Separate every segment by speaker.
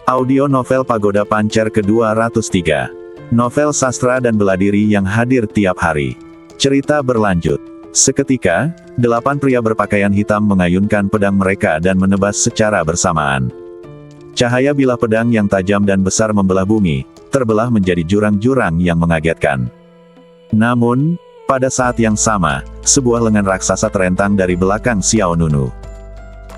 Speaker 1: Audio novel Pagoda Pancer ke-203. Novel sastra dan bela diri yang hadir tiap hari. Cerita berlanjut. Seketika, 8 pria berpakaian hitam mengayunkan pedang mereka dan menebas secara bersamaan. Cahaya bilah pedang yang tajam dan besar membelah bumi, terbelah menjadi jurang-jurang yang mengagetkan. Namun, pada saat yang sama, sebuah lengan raksasa terentang dari belakang Xiao Nunu.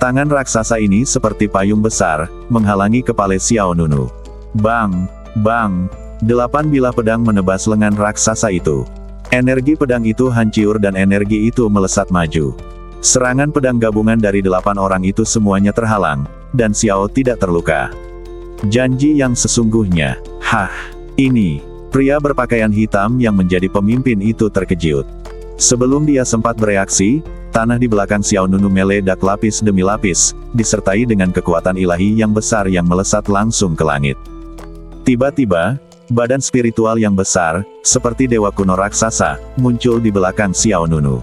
Speaker 1: Tangan raksasa ini seperti payung besar, menghalangi kepala Xiao Nunu. Bang! Bang! 8 bilah pedang menebas lengan raksasa itu. Energi pedang itu hancur dan energi itu melesat maju. Serangan pedang gabungan dari 8 orang itu semuanya terhalang, dan Xiao tidak terluka. Janji yang sesungguhnya. Hah! Ini, pria berpakaian hitam yang menjadi pemimpin itu terkejut. Sebelum dia sempat bereaksi, tanah di belakang Xiao Nunu meledak lapis demi lapis, disertai dengan kekuatan ilahi yang besar yang melesat langsung ke langit. Tiba-tiba, badan spiritual yang besar, seperti dewa kuno raksasa, muncul di belakang Xiao Nunu.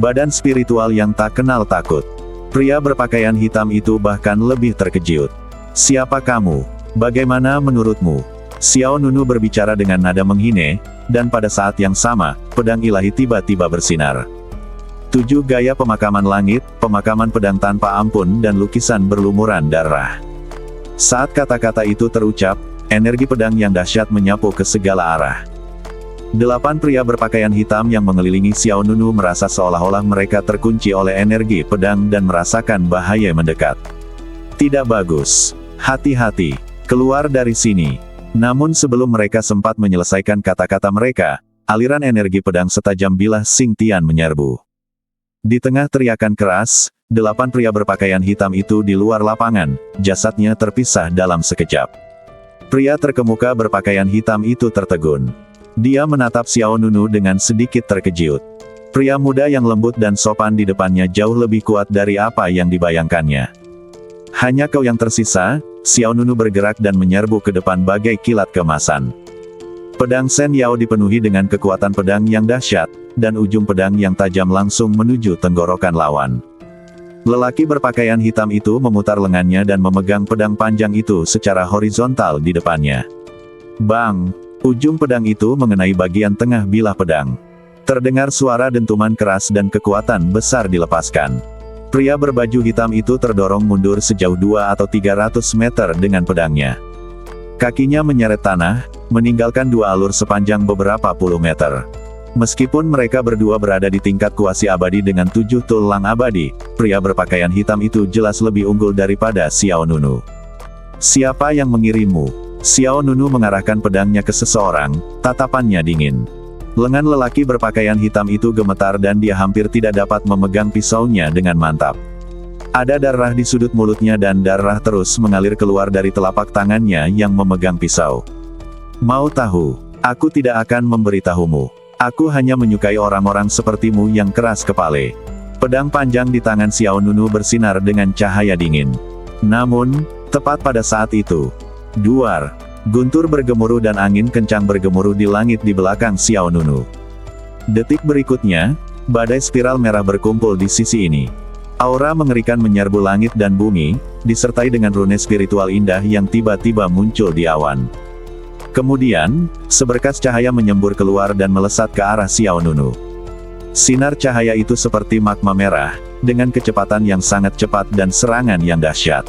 Speaker 1: Badan spiritual yang tak kenal takut. Pria berpakaian hitam itu bahkan lebih terkejut. "Siapa kamu? Bagaimana menurutmu?" Xiao Nunu berbicara dengan nada menghine, dan pada saat yang sama, pedang ilahi tiba-tiba bersinar. 7 gaya pemakaman langit, pemakaman pedang tanpa ampun dan lukisan berlumuran darah. Saat kata-kata itu terucap, energi pedang yang dahsyat menyapu ke segala arah. 8 pria berpakaian hitam yang mengelilingi Xiao Nunu merasa seolah-olah mereka terkunci oleh energi pedang dan merasakan bahaya mendekat. "Tidak bagus. Hati-hati. Keluar dari sini." Namun sebelum mereka sempat menyelesaikan kata-kata mereka, aliran energi pedang setajam bilah Xing Tian menyerbu. Di tengah teriakan keras, 8 pria berpakaian hitam itu di luar lapangan, jasadnya terpisah dalam sekejap. Pria terkemuka berpakaian hitam itu tertegun. Dia menatap Xiao Nunu dengan sedikit terkejut. Pria muda yang lembut dan sopan di depannya jauh lebih kuat dari apa yang dibayangkannya. "Hanya kau yang tersisa?" Xiao Nunu bergerak dan menyerbu ke depan bagai kilat keemasan. Pedang Shen Yao dipenuhi dengan kekuatan pedang yang dahsyat, dan ujung pedang yang tajam langsung menuju tenggorokan lawan. Lelaki berpakaian hitam itu memutar lengannya dan memegang pedang panjang itu secara horizontal di depannya. Bang! Ujung pedang itu mengenai bagian tengah bilah pedang. Terdengar suara dentuman keras dan kekuatan besar dilepaskan. Pria berbaju hitam itu terdorong mundur sejauh 2 atau 300 meter dengan pedangnya. Kakinya menyeret tanah, meninggalkan 2 alur sepanjang beberapa puluh meter. Meskipun mereka berdua berada di tingkat kuasi abadi dengan 7 tulang abadi, pria berpakaian hitam itu jelas lebih unggul daripada Xiao Nunu. "Siapa yang mengirimmu?" Xiao Nunu mengarahkan pedangnya ke seseorang, tatapannya dingin. Lengan lelaki berpakaian hitam itu gemetar dan dia hampir tidak dapat memegang pisaunya dengan mantap. Ada darah di sudut mulutnya dan darah terus mengalir keluar dari telapak tangannya yang memegang pisau. "Mau tahu? Aku tidak akan memberitahumu. Aku hanya menyukai orang-orang sepertimu yang keras kepala." Pedang panjang di tangan Xiao Nunu bersinar dengan cahaya dingin. Namun, tepat pada saat itu, duar! Guntur bergemuruh dan angin kencang bergemuruh di langit di belakang Xiao Nunu. Detik berikutnya, badai spiral merah berkumpul di sisi ini. Aura mengerikan menyerbu langit dan bumi, disertai dengan rune spiritual indah yang tiba-tiba muncul di awan. Kemudian, seberkas cahaya menyembur keluar dan melesat ke arah Xiao Nunu. Sinar cahaya itu seperti magma merah, dengan kecepatan yang sangat cepat dan serangan yang dahsyat.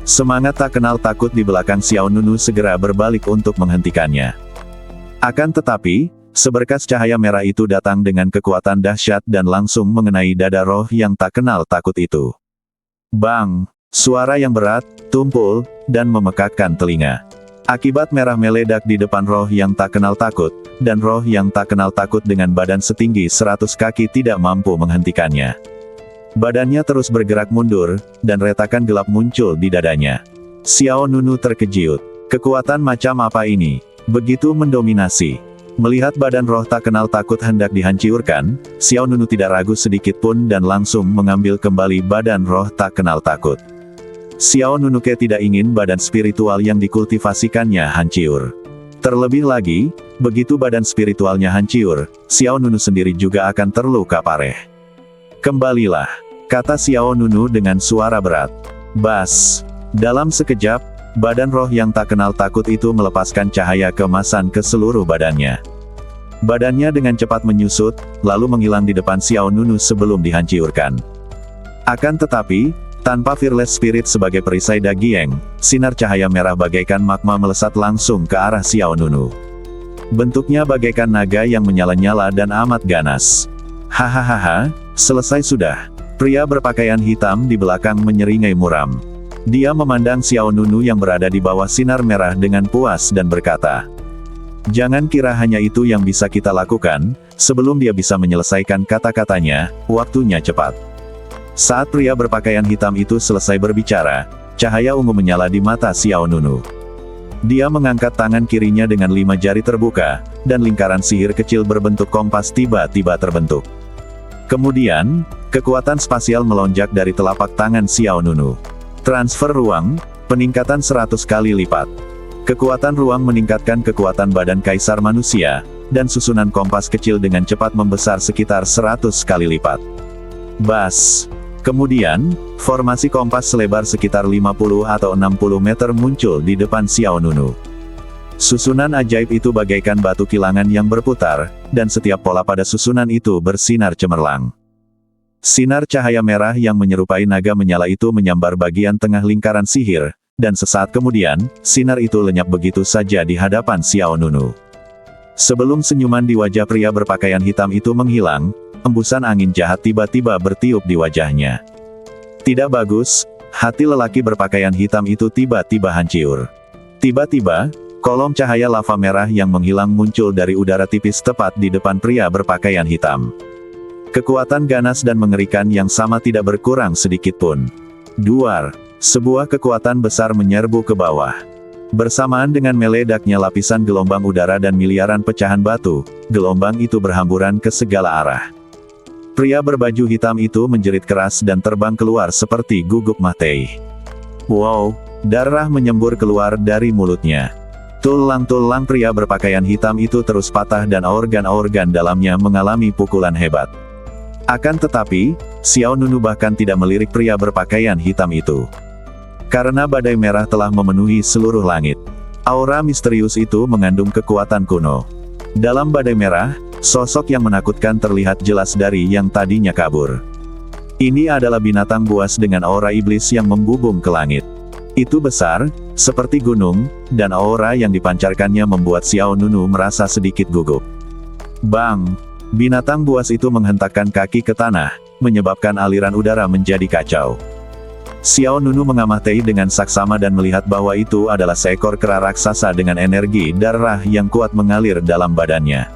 Speaker 1: Semangat tak kenal takut di belakang Xiao Nunu segera berbalik untuk menghentikannya. Akan tetapi, seberkas cahaya merah itu datang dengan kekuatan dahsyat dan langsung mengenai dada roh yang tak kenal takut itu. Bang! Suara yang berat, tumpul, dan memekakkan telinga. Akibat merah meledak di depan roh yang tak kenal takut, dan roh yang tak kenal takut dengan badan setinggi 100 kaki tidak mampu menghentikannya. Badannya terus bergerak mundur, dan retakan gelap muncul di dadanya. Xiao Nunu terkejut. Kekuatan macam apa ini? Begitu mendominasi. Melihat badan roh tak kenal takut hendak dihancurkan, Xiao Nunu tidak ragu sedikit pun dan langsung mengambil kembali badan roh tak kenal takut. Xiao Nunu tidak ingin badan spiritual yang dikultivasikannya hancur. Terlebih lagi, begitu badan spiritualnya hancur, Xiao Nunu sendiri juga akan terluka parah. "Kembalilah," kata Xiao Nunu dengan suara berat. Bas! Dalam sekejap, Badan roh yang tak kenal takut itu melepaskan cahaya keemasan ke seluruh badannya. Badannya dengan cepat menyusut, lalu menghilang di depan Xiao Nunu sebelum dihancurkan. Akan tetapi, tanpa Fearless Spirit sebagai perisai Dagieng, sinar cahaya merah bagaikan magma melesat langsung ke arah Xiao Nunu. Bentuknya bagaikan naga yang menyala-nyala dan amat ganas. Hahaha, selesai sudah. Pria berpakaian hitam di belakang menyeringai muram. Dia memandang Xiao Nunu yang berada di bawah sinar merah dengan puas dan berkata, "Jangan kira hanya itu yang bisa kita lakukan." Sebelum dia bisa menyelesaikan kata-katanya, waktunya cepat. Saat pria berpakaian hitam itu selesai berbicara, cahaya ungu menyala di mata Xiao Nunu. Dia mengangkat tangan kirinya dengan 5 jari terbuka, dan lingkaran sihir kecil berbentuk kompas tiba-tiba terbentuk. Kemudian, kekuatan spasial melonjak dari telapak tangan Xiao Nunu. Transfer ruang, peningkatan 100 kali lipat. Kekuatan ruang meningkatkan kekuatan badan kaisar manusia, dan susunan kompas kecil dengan cepat membesar sekitar 100 kali lipat. Bas. Kemudian, formasi kompas selebar sekitar 50 atau 60 meter muncul di depan Xiao Nunu. Susunan ajaib itu bagaikan batu kilangan yang berputar, dan setiap pola pada susunan itu bersinar cemerlang. Sinar cahaya merah yang menyerupai naga menyala itu menyambar bagian tengah lingkaran sihir, dan sesaat kemudian, sinar itu lenyap begitu saja di hadapan Xiao Nunu. Sebelum senyuman di wajah pria berpakaian hitam itu menghilang, embusan angin jahat tiba-tiba bertiup di wajahnya. Tidak bagus, hati lelaki berpakaian hitam itu tiba-tiba hancur. Tiba-tiba, kolom cahaya lava merah yang menghilang muncul dari udara tipis tepat di depan pria berpakaian hitam. Kekuatan ganas dan mengerikan yang sama tidak berkurang sedikitpun. Duar, sebuah kekuatan besar menyerbu ke bawah. Bersamaan dengan meledaknya lapisan gelombang udara dan miliaran pecahan batu, gelombang itu berhamburan ke segala arah. Pria berbaju hitam itu menjerit keras dan terbang keluar seperti guguk Mahtei. Wow, darah menyembur keluar dari mulutnya. Tulang-tulang pria berpakaian hitam itu terus patah dan organ-organ dalamnya mengalami pukulan hebat. Akan tetapi, Xiao Nunu bahkan tidak melirik pria berpakaian hitam itu. Karena badai merah telah memenuhi seluruh langit. Aura misterius itu mengandung kekuatan kuno. Dalam badai merah, sosok yang menakutkan terlihat jelas dari yang tadinya kabur. Ini adalah binatang buas dengan aura iblis yang membubung ke langit. Itu besar, seperti gunung, dan aura yang dipancarkannya membuat Xiao Nunu merasa sedikit gugup. Bang! Binatang buas itu menghentakkan kaki ke tanah, menyebabkan aliran udara menjadi kacau. Xiao Nunu mengamati dengan saksama dan melihat bahwa itu adalah seekor kera raksasa dengan energi darah yang kuat mengalir dalam badannya.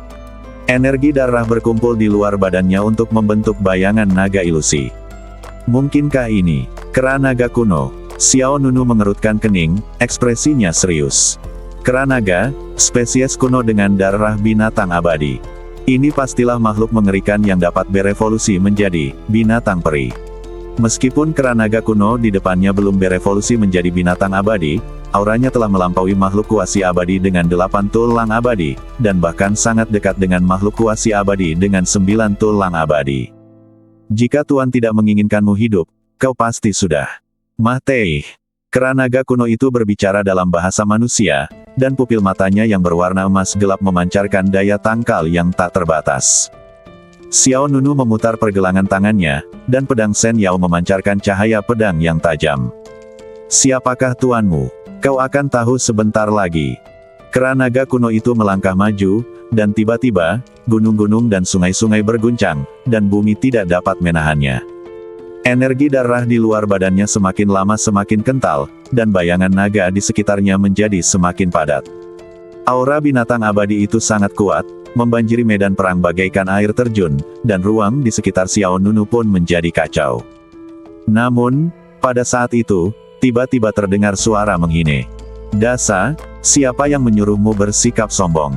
Speaker 1: Energi darah berkumpul di luar badannya untuk membentuk bayangan naga ilusi. Mungkinkah ini kera naga kuno? Xiao Nunu mengerutkan kening, ekspresinya serius. Kera naga, spesies kuno dengan darah binatang abadi. Ini pastilah makhluk mengerikan yang dapat berevolusi menjadi binatang peri. Meskipun kera naga kuno di depannya belum berevolusi menjadi binatang abadi, auranya telah melampaui makhluk kuasi abadi dengan 8 tulang abadi, dan bahkan sangat dekat dengan makhluk kuasi abadi dengan 9 tulang abadi. Jika Tuan tidak menginginkanmu hidup, kau pasti sudah mati. Kera naga kuno itu berbicara dalam bahasa manusia, dan pupil matanya yang berwarna emas gelap memancarkan daya tangkal yang tak terbatas. Xiao Nunu memutar pergelangan tangannya, dan pedang Shen Yao memancarkan cahaya pedang yang tajam. Siapakah tuanmu? Kau akan tahu sebentar lagi. Kera naga kuno itu melangkah maju, dan tiba-tiba, gunung-gunung dan sungai-sungai berguncang, dan bumi tidak dapat menahannya. Energi darah di luar badannya semakin lama semakin kental, dan bayangan naga di sekitarnya menjadi semakin padat. Aura binatang abadi itu sangat kuat, membanjiri medan perang bagaikan air terjun, dan ruang di sekitar Xiao Nunu pun menjadi kacau. Namun, pada saat itu, tiba-tiba terdengar suara menghine. "Dasa, siapa yang menyuruhmu bersikap sombong?"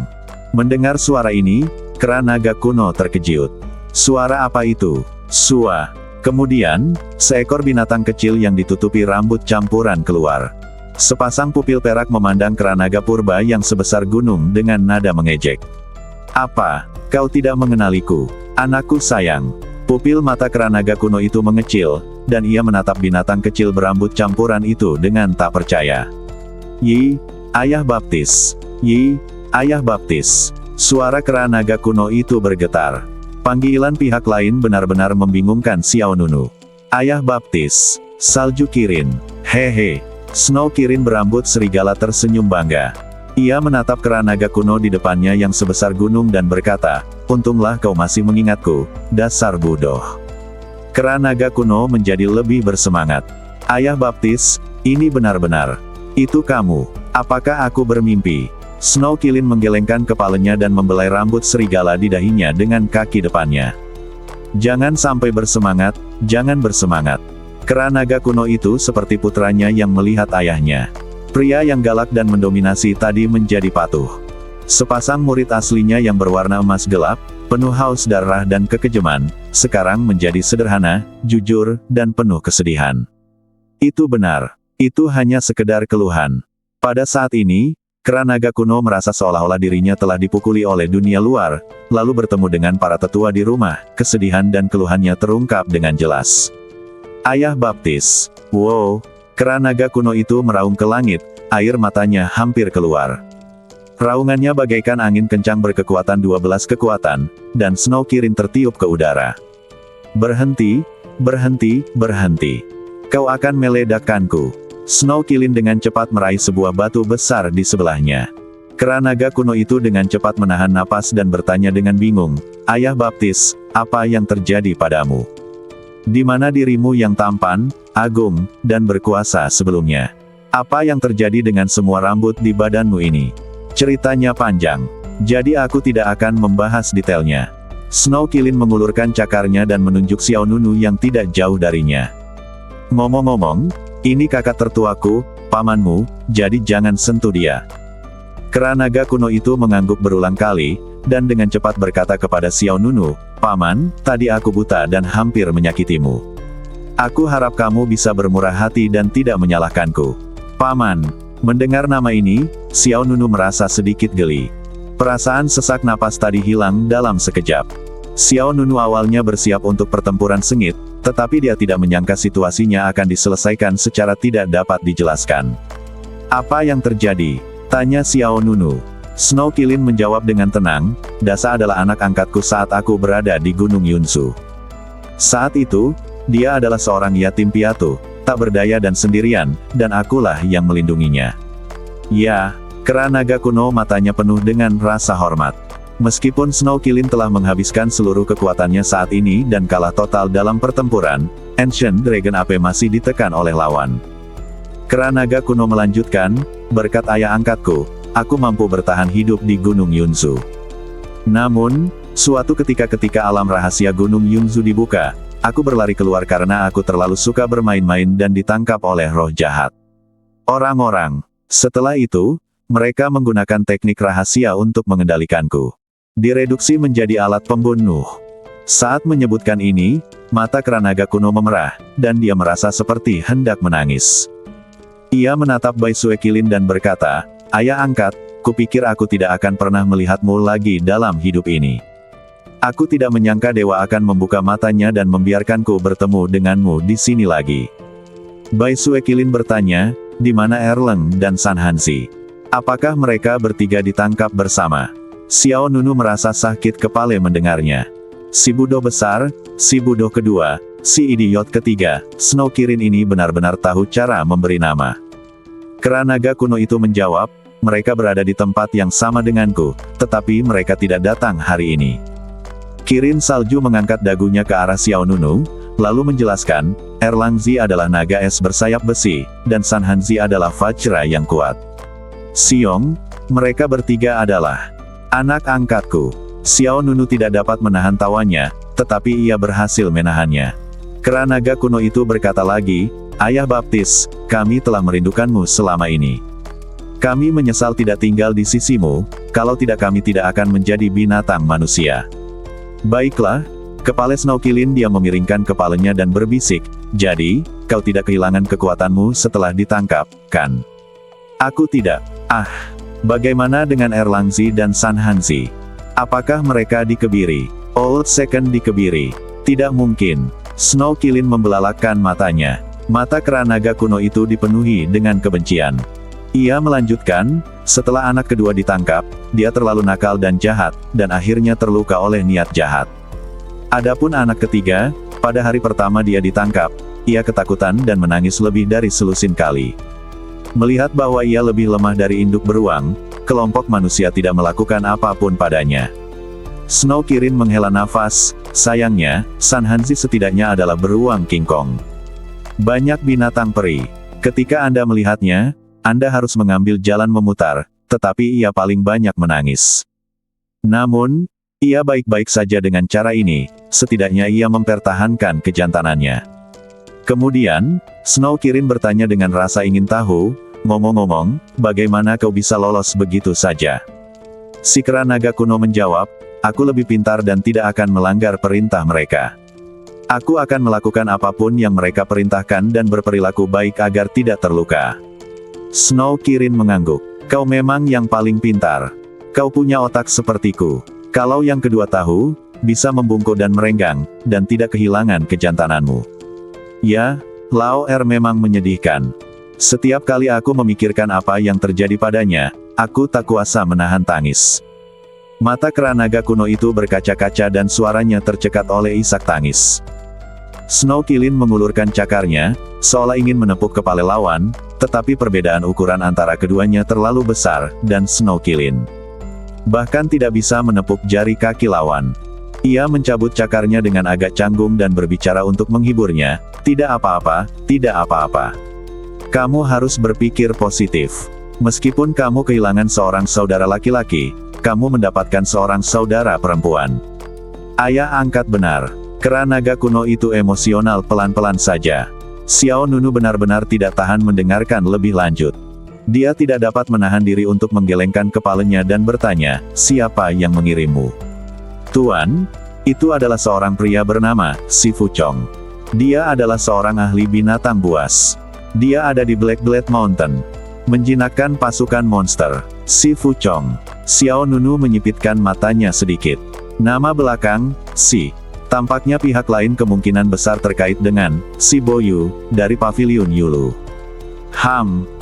Speaker 1: Mendengar suara ini, kera naga kuno terkejut. Suara apa itu? Sua. Kemudian, seekor binatang kecil yang ditutupi rambut campuran keluar. Sepasang pupil perak memandang kera naga purba yang sebesar gunung dengan nada mengejek. "Apa? Kau tidak mengenaliku? Anakku sayang." Pupil mata kera naga kuno itu mengecil, dan ia menatap binatang kecil berambut campuran itu dengan tak percaya. Yi, ayah baptis. Yi, ayah baptis. Suara kera naga kuno itu bergetar. Panggilan pihak lain benar-benar membingungkan Xiao Nunu. Ayah baptis, salju Kirin. Hehe. Snow Kirin berambut serigala tersenyum bangga. Ia menatap kera naga kuno di depannya yang sebesar gunung dan berkata, untunglah kau masih mengingatku, dasar bodoh. Kera naga kuno menjadi lebih bersemangat. Ayah baptis, ini benar-benar. Itu kamu. Apakah aku bermimpi? Snow Kirin menggelengkan kepalanya dan membelai rambut serigala di dahinya dengan kaki depannya. Jangan sampai bersemangat, jangan bersemangat. Kera naga kuno itu seperti putranya yang melihat ayahnya. Pria yang galak dan mendominasi tadi menjadi patuh. Sepasang murid aslinya yang berwarna emas gelap, penuh haus darah dan kekejaman, sekarang menjadi sederhana, jujur, dan penuh kesedihan. Itu benar. Itu hanya sekedar keluhan. Pada saat ini, kera naga kuno merasa seolah-olah dirinya telah dipukuli oleh dunia luar, lalu bertemu dengan para tetua di rumah, kesedihan dan keluhannya terungkap dengan jelas. Ayah baptis. Wow, kera naga kuno itu meraung ke langit, air matanya hampir keluar. Raungannya bagaikan angin kencang berkekuatan 12 kekuatan, dan Snow Kirin tertiup ke udara. Berhenti, berhenti, berhenti. Kau akan meledakkanku. Snow Kirin dengan cepat meraih sebuah batu besar di sebelahnya. Kera naga kuno itu dengan cepat menahan napas dan bertanya dengan bingung, Ayah baptis, apa yang terjadi padamu? Di mana dirimu yang tampan, agung, dan berkuasa sebelumnya? Apa yang terjadi dengan semua rambut di badanmu ini? Ceritanya panjang, jadi aku tidak akan membahas detailnya. Snow Kirin mengulurkan cakarnya dan menunjuk Xiao Nunu yang tidak jauh darinya. Ngomong-ngomong, ini kakak tertuaku, pamanmu, jadi jangan sentuh dia. Kera naga kuno itu mengangguk berulang kali, dan dengan cepat berkata kepada Xiao Nunu, Paman, tadi aku buta dan hampir menyakitimu. Aku harap kamu bisa bermurah hati dan tidak menyalahkanku. Paman, mendengar nama ini, Xiao Nunu merasa sedikit geli. Perasaan sesak napas tadi hilang dalam sekejap. Xiao Nunu awalnya bersiap untuk pertempuran sengit, tetapi dia tidak menyangka situasinya akan diselesaikan secara tidak dapat dijelaskan. Apa yang terjadi? Tanya Xiao Nunu. Snow Kirin menjawab dengan tenang, Dasa adalah anak angkatku saat aku berada di Gunung Yunsu. Saat itu, dia adalah seorang yatim piatu, tak berdaya dan sendirian, dan akulah yang melindunginya. Ya, kera naga kuno matanya penuh dengan rasa hormat. Meskipun Snow Kirin telah menghabiskan seluruh kekuatannya saat ini dan kalah total dalam pertempuran, Ancient Dragon AP masih ditekan oleh lawan. Kera naga kuno melanjutkan, berkat ayah angkatku, aku mampu bertahan hidup di Gunung Yunsu. Namun, suatu ketika alam rahasia Gunung Yunsu dibuka, aku berlari keluar karena aku terlalu suka bermain-main dan ditangkap oleh roh jahat. Orang-orang. Setelah itu, mereka menggunakan teknik rahasia untuk mengendalikanku. Direduksi menjadi alat pembunuh. Saat menyebutkan ini, mata kera naga kuno memerah, dan dia merasa seperti hendak menangis. Ia menatap Bai Suekilin dan berkata, Ayah angkat, kupikir aku tidak akan pernah melihatmu lagi dalam hidup ini. Aku tidak menyangka dewa akan membuka matanya dan membiarkanku bertemu denganmu di sini lagi. Bai Suekilin bertanya, di mana Erleng dan San Hanzi? Apakah mereka bertiga ditangkap bersama? Xiao Nunu merasa sakit kepala mendengarnya. Si bodoh besar, si bodoh kedua, si idiot ketiga, Snow Kirin ini benar-benar tahu cara memberi nama. Kera naga kuno itu menjawab, mereka berada di tempat yang sama denganku, tetapi mereka tidak datang hari ini. Kirin salju mengangkat dagunya ke arah Xiao Nunu, lalu menjelaskan, Erlangzi adalah naga es bersayap besi, dan San Hanzi adalah Vajra yang kuat. Xiong, mereka bertiga adalah anak angkatku. Xiao Nunu tidak dapat menahan tawanya, tetapi ia berhasil menahannya. Kera naga kuno itu berkata lagi, Ayah baptis, kami telah merindukanmu selama ini. Kami menyesal tidak tinggal di sisimu, kalau tidak kami tidak akan menjadi binatang manusia. Baiklah, kepala Snow Kirin dia memiringkan kepalanya dan berbisik, jadi, kau tidak kehilangan kekuatanmu setelah ditangkap, kan? Aku tidak. Bagaimana dengan Erlangzi dan San Hanzi? Apakah mereka dikebiri? Old Second dikebiri? Tidak mungkin. Snow Kirin membelalakkan matanya. Mata kera naga kuno itu dipenuhi dengan kebencian. Ia melanjutkan, setelah anak kedua ditangkap, dia terlalu nakal dan jahat, dan akhirnya terluka oleh niat jahat. Adapun anak ketiga, pada hari pertama dia ditangkap, ia ketakutan dan menangis lebih dari selusin kali. Melihat bahwa ia lebih lemah dari induk beruang, kelompok manusia tidak melakukan apapun padanya. Snow Kirin menghela nafas, sayangnya, Sanhanzi setidaknya adalah beruang King Kong. Banyak binatang peri. Ketika Anda melihatnya, Anda harus mengambil jalan memutar, tetapi ia paling banyak menangis. Namun, ia baik-baik saja dengan cara ini, setidaknya ia mempertahankan kejantanannya. Kemudian, Snow Kirin bertanya dengan rasa ingin tahu, ngomong-ngomong, bagaimana kau bisa lolos begitu saja? Si kera naga kuno menjawab, aku lebih pintar dan tidak akan melanggar perintah mereka. Aku akan melakukan apapun yang mereka perintahkan dan berperilaku baik agar tidak terluka. Snow Kirin mengangguk. Kau memang yang paling pintar. Kau punya otak sepertiku. Kalau yang kedua tahu, bisa membungkuk dan merenggang, dan tidak kehilangan kejantananmu. Ya, Lao Er memang menyedihkan. Setiap kali aku memikirkan apa yang terjadi padanya, aku tak kuasa menahan tangis. Mata kera naga kuno itu berkaca-kaca dan suaranya tercekat oleh isak tangis. Snow Kirin mengulurkan cakarnya, seolah ingin menepuk kepala lawan, tetapi perbedaan ukuran antara keduanya terlalu besar, dan Snow Kirin bahkan tidak bisa menepuk jari kaki lawan. Ia mencabut cakarnya dengan agak canggung dan berbicara untuk menghiburnya, tidak apa-apa, tidak apa-apa. Kamu harus berpikir positif. Meskipun kamu kehilangan seorang saudara laki-laki, kamu mendapatkan seorang saudara perempuan. Ayah angkat benar. Kera naga kuno itu emosional pelan-pelan saja. Xiao Nunu benar-benar tidak tahan mendengarkan lebih lanjut. Dia tidak dapat menahan diri untuk menggelengkan kepalanya dan bertanya, siapa yang mengirimmu? Tuan, itu adalah seorang pria bernama Si Fuchong. Dia adalah seorang ahli binatang buas. Dia ada di Blackblade Mountain, menjinakkan pasukan monster. Si Fuchong. Xiao Nunu menyipitkan matanya sedikit. Nama belakang, Si. Tampaknya pihak lain kemungkinan besar terkait dengan Si Boyu, dari Paviliun Yulu.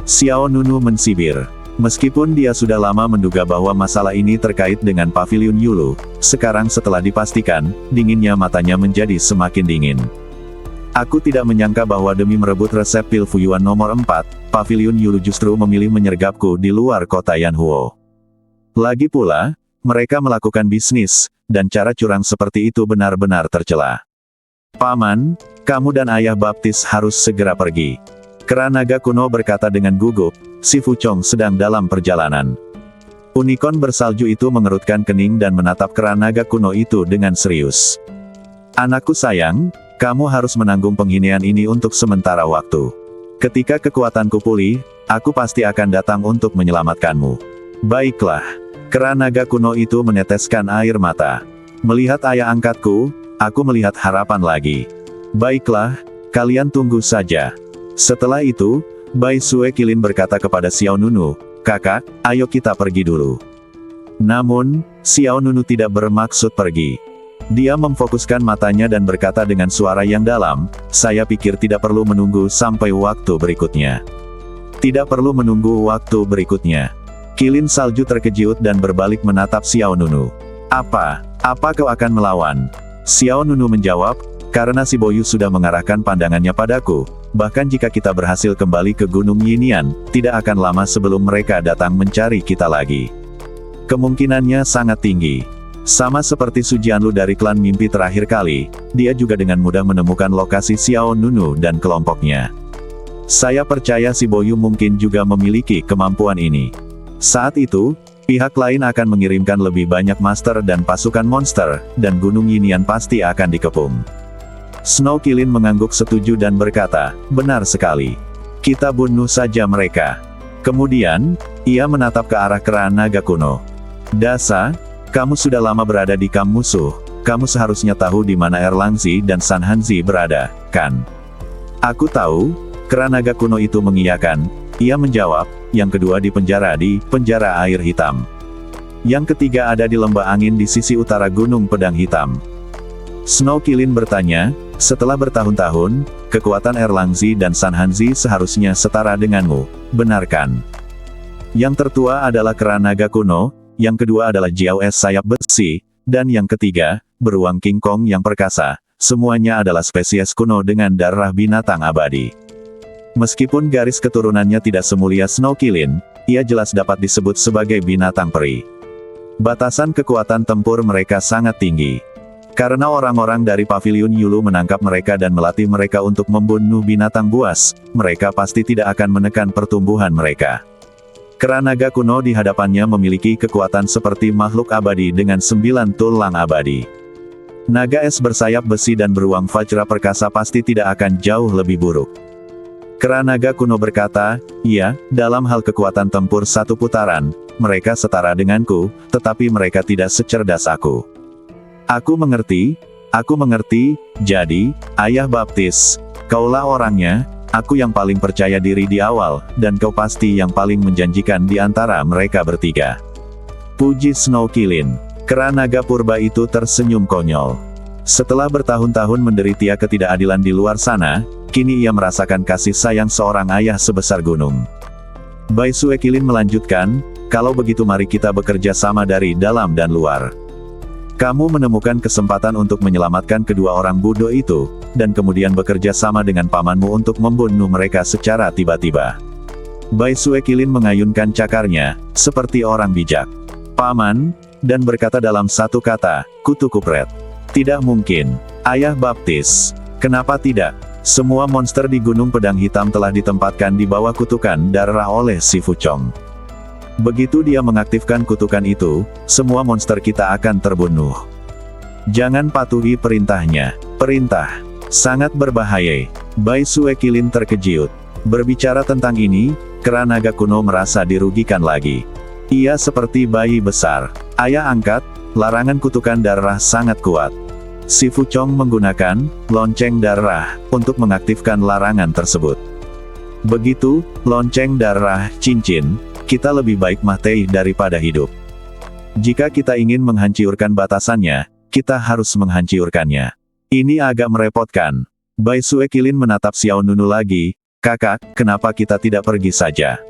Speaker 1: Xiao Nunu mensibir. Meskipun dia sudah lama menduga bahwa masalah ini terkait dengan Paviliun Yulu, sekarang setelah dipastikan, dinginnya matanya menjadi semakin dingin. Aku tidak menyangka bahwa demi merebut resep pil Fuyuan nomor 4, Paviliun Yulu justru memilih menyergapku di luar kota Yanhuo. Lagi pula, mereka melakukan bisnis, dan cara curang seperti itu benar-benar tercela. Paman, kamu dan ayah baptis harus segera pergi. Kera naga kuno berkata dengan gugup, Si Fuchong sedang dalam perjalanan. Unicorn bersalju itu mengerutkan kening dan menatap kera naga kuno itu dengan serius. Anakku sayang, kamu harus menanggung penghinaan ini untuk sementara waktu. Ketika kekuatanku pulih, aku pasti akan datang untuk menyelamatkanmu. Baiklah. Kera naga kuno itu meneteskan air mata. Melihat ayah angkatku, aku melihat harapan lagi. Baiklah, kalian tunggu saja. Setelah itu, Bai Sue Kilin berkata kepada Xiao Nunu, kakak, ayo kita pergi dulu. Namun, Xiao Nunu tidak bermaksud pergi. Dia memfokuskan matanya dan berkata dengan suara yang dalam, saya pikir tidak perlu menunggu sampai waktu berikutnya. Tidak perlu menunggu waktu berikutnya. Kilin salju terkejut dan berbalik menatap Xiao Nunu. Apa kau akan melawan? Xiao Nunu menjawab, karena si Boyu sudah mengarahkan pandangannya padaku, bahkan jika kita berhasil kembali ke Gunung Yinian, tidak akan lama sebelum mereka datang mencari kita lagi. Kemungkinannya sangat tinggi. Sama seperti Su Jianlu dari klan mimpi terakhir kali, dia juga dengan mudah menemukan lokasi Xiao Nunu dan kelompoknya. Saya percaya si Boyu mungkin juga memiliki kemampuan ini. Saat itu, pihak lain akan mengirimkan lebih banyak master dan pasukan monster, dan Gunung Yinian pasti akan dikepung. Snow Kilin mengangguk setuju dan berkata, benar sekali. Kita bunuh saja mereka. Kemudian, ia menatap ke arah kera naga kuno. Dasa, kamu sudah lama berada di kamp musuh, kamu seharusnya tahu di mana Erlangzi dan Sanhanzi berada, kan? Aku tahu, kera naga kuno itu mengiyakan. Ia menjawab, yang kedua di penjara air hitam. Yang ketiga ada di lembah angin di sisi utara Gunung Pedang Hitam. Snow Kilin bertanya, setelah bertahun-tahun, kekuatan Erlangzi dan Sanhanzi seharusnya setara denganmu, benar kan? Yang tertua adalah kera naga kuno, yang kedua adalah Jiao es sayap besi, dan yang ketiga, beruang King Kong yang perkasa. Semuanya adalah spesies kuno dengan darah binatang abadi. Meskipun garis keturunannya tidak semulia Snow Kilin, ia jelas dapat disebut sebagai binatang peri. Batasan kekuatan tempur mereka sangat tinggi. Karena orang-orang dari Paviliun Yulu menangkap mereka dan melatih mereka untuk membunuh binatang buas, mereka pasti tidak akan menekan pertumbuhan mereka. Kera naga kuno di hadapannya memiliki kekuatan seperti makhluk abadi dengan 9 tulang abadi. Naga es bersayap besi dan beruang Vajra perkasa pasti tidak akan jauh lebih buruk. Kera naga kuno berkata, "Iya, dalam hal kekuatan tempur satu putaran, mereka setara denganku, tetapi mereka tidak secerdas aku." Aku mengerti, jadi, Ayah Baptis, kaulah orangnya, aku yang paling percaya diri di awal, dan kau pasti yang paling menjanjikan di antara mereka bertiga. Puji Snow Kilin. Kera naga purba itu tersenyum konyol. Setelah bertahun-tahun menderita ketidakadilan di luar sana, kini ia merasakan kasih sayang seorang ayah sebesar gunung. Bai Sue Kilin melanjutkan, "Kalau begitu mari kita bekerja sama dari dalam dan luar. Kamu menemukan kesempatan untuk menyelamatkan kedua orang bodoh itu, dan kemudian bekerja sama dengan pamanmu untuk membunuh mereka secara tiba-tiba." Bai Sue Kilin mengayunkan cakarnya, seperti orang bijak. "Paman," dan berkata dalam satu kata, "Kutu kupret." "Tidak mungkin. Ayah Baptis. Kenapa tidak? Semua monster di Gunung Pedang Hitam telah ditempatkan di bawah kutukan darah oleh si Fuchong. Begitu dia mengaktifkan kutukan itu, semua monster kita akan terbunuh. Jangan patuhi perintahnya. Perintah. Sangat berbahaya." Bai Sue Kilin terkejut. Berbicara tentang ini, kera naga kuno merasa dirugikan lagi. Ia seperti bayi besar. "Ayah angkat, larangan kutukan darah sangat kuat." Si Fuchong menggunakan lonceng darah untuk mengaktifkan larangan tersebut. Begitu, lonceng darah cincin, kita lebih baik mati daripada hidup. Jika kita ingin menghancurkan batasannya, kita harus menghancurkannya. Ini agak merepotkan. Bai Sue Kilin menatap Xiao Nunu lagi, "Kakak, kenapa kita tidak pergi saja?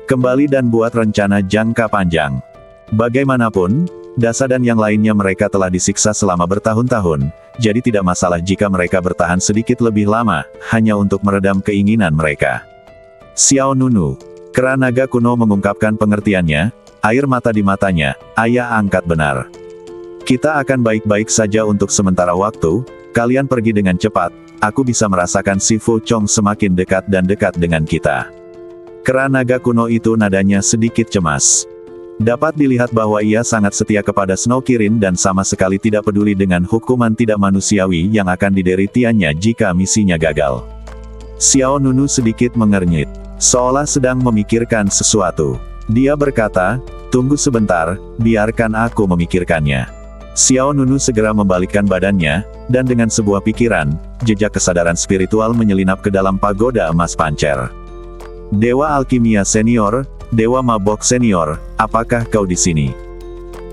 Speaker 1: Kembali dan buat rencana jangka panjang." Bagaimanapun, Dasa dan yang lainnya mereka telah disiksa selama bertahun-tahun, jadi tidak masalah jika mereka bertahan sedikit lebih lama, hanya untuk meredam keinginan mereka. Xiao Nunu. Kera naga kuno mengungkapkan pengertiannya, air mata di matanya, "Ayah angkat benar. Kita akan baik-baik saja untuk sementara waktu, kalian pergi dengan cepat, aku bisa merasakan si Fuchong semakin dekat dan dekat dengan kita." Kera naga kuno itu nadanya sedikit cemas. Dapat dilihat bahwa ia sangat setia kepada Snow Kilin dan sama sekali tidak peduli dengan hukuman tidak manusiawi yang akan dideritiannya jika misinya gagal. Xiao Nunu sedikit mengernyit, seolah sedang memikirkan sesuatu. Dia berkata, "Tunggu sebentar, biarkan aku memikirkannya." Xiao Nunu segera membalikkan badannya, dan dengan sebuah pikiran, jejak kesadaran spiritual menyelinap ke dalam pagoda emas pancer. "Dewa Alkimia Senior, Dewa Mabok Senior, apakah kau di sini?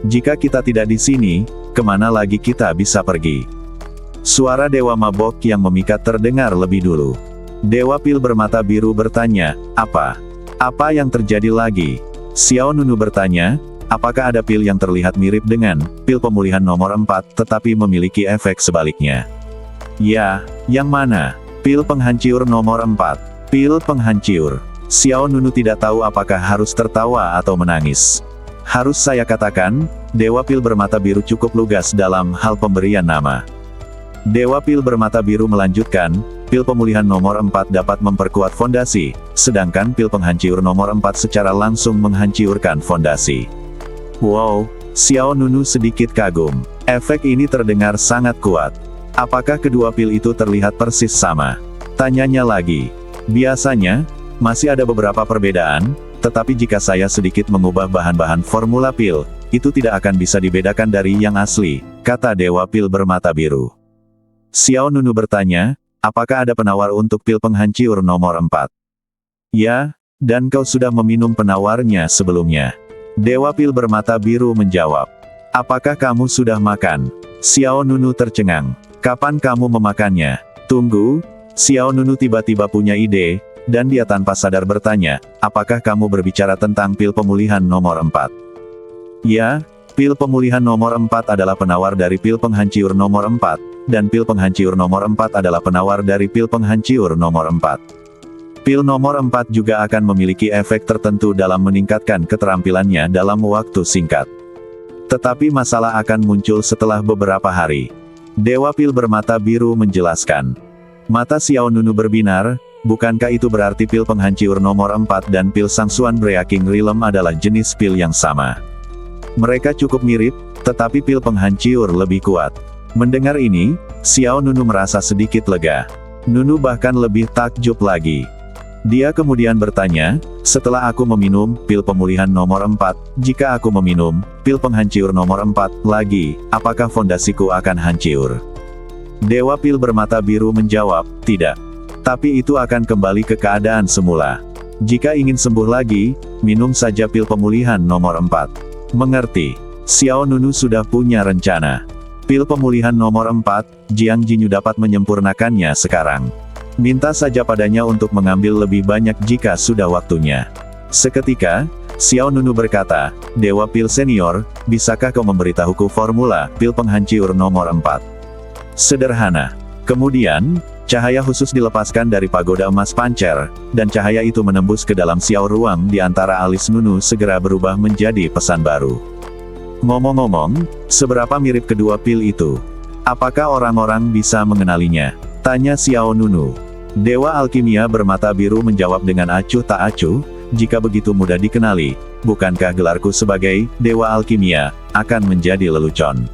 Speaker 1: Jika kita tidak di sini, kemana lagi kita bisa pergi?" Suara Dewa Mabok yang memikat terdengar lebih dulu. Dewa Pil bermata biru bertanya, Apa yang terjadi lagi?" Xiao Nunu bertanya, "Apakah ada pil yang terlihat mirip dengan pil pemulihan nomor 4 tetapi memiliki efek sebaliknya?" "Ya, yang mana?" "Pil penghancur nomor 4. Pil penghancur." Xiao Nunu tidak tahu apakah harus tertawa atau menangis. Harus saya katakan, Dewa Pil bermata biru cukup lugas dalam hal pemberian nama. Dewa Pil bermata biru melanjutkan, "Pil pemulihan nomor 4 dapat memperkuat fondasi, sedangkan pil penghancur nomor 4 secara langsung menghancurkan fondasi." Wow, Xiao Nunu sedikit kagum. Efek ini terdengar sangat kuat. Apakah kedua pil itu terlihat persis sama? Tanyanya lagi. Biasanya, masih ada beberapa perbedaan, tetapi jika saya sedikit mengubah bahan-bahan formula pil, itu tidak akan bisa dibedakan dari yang asli, kata Dewa Pil bermata biru. Xiao Nunu bertanya, "Apakah ada penawar untuk pil penghancur nomor 4? "Ya, dan kau sudah meminum penawarnya sebelumnya." Dewa Pil bermata biru menjawab. "Apakah kamu sudah makan?" Xiao Nunu tercengang. "Kapan kamu memakannya?" "Tunggu." Xiao Nunu tiba-tiba punya ide, dan dia tanpa sadar bertanya, apakah kamu berbicara tentang pil pemulihan nomor 4? Ya, pil pemulihan nomor 4 adalah penawar dari pil penghancur nomor 4, dan pil penghancur nomor 4 adalah penawar dari pil penghancur nomor 4. Pil nomor 4 juga akan memiliki efek tertentu dalam meningkatkan keterampilannya dalam waktu singkat. Tetapi masalah akan muncul setelah beberapa hari. Dewa Pil bermata biru menjelaskan. Mata Xiao Nunu berbinar, bukankah itu berarti pil penghancur nomor 4 dan pil Sangsuan Breaking Realm adalah jenis pil yang sama? Mereka cukup mirip, tetapi pil penghancur lebih kuat. Mendengar ini, Xiao Nunu merasa sedikit lega. Nunu bahkan lebih takjub lagi. Dia kemudian bertanya, setelah aku meminum pil pemulihan nomor 4, jika aku meminum pil penghancur nomor 4 lagi, apakah fondasiku akan hancur? Dewa Pil bermata biru menjawab, tidak. Tapi itu akan kembali ke keadaan semula. Jika ingin sembuh lagi, minum saja pil pemulihan nomor 4. Mengerti? Xiao Nunu sudah punya rencana. Pil pemulihan nomor 4, Jiang Jinyu dapat menyempurnakannya sekarang. Minta saja padanya untuk mengambil lebih banyak jika sudah waktunya. Seketika, Xiao Nunu berkata, Dewa Pil Senior, bisakah kau memberitahuku formula pil penghancur nomor 4? Sederhana. Kemudian, cahaya khusus dilepaskan dari pagoda emas pancer, dan cahaya itu menembus ke dalam Xiao ruang di antara alis Nunu segera berubah menjadi pesan baru. Ngomong-ngomong, seberapa mirip kedua pil itu? Apakah orang-orang bisa mengenalinya? Tanya Xiao Nunu. Dewa Alkimia bermata biru menjawab dengan acuh tak acuh, jika begitu mudah dikenali, bukankah gelarku sebagai Dewa Alkimia akan menjadi lelucon?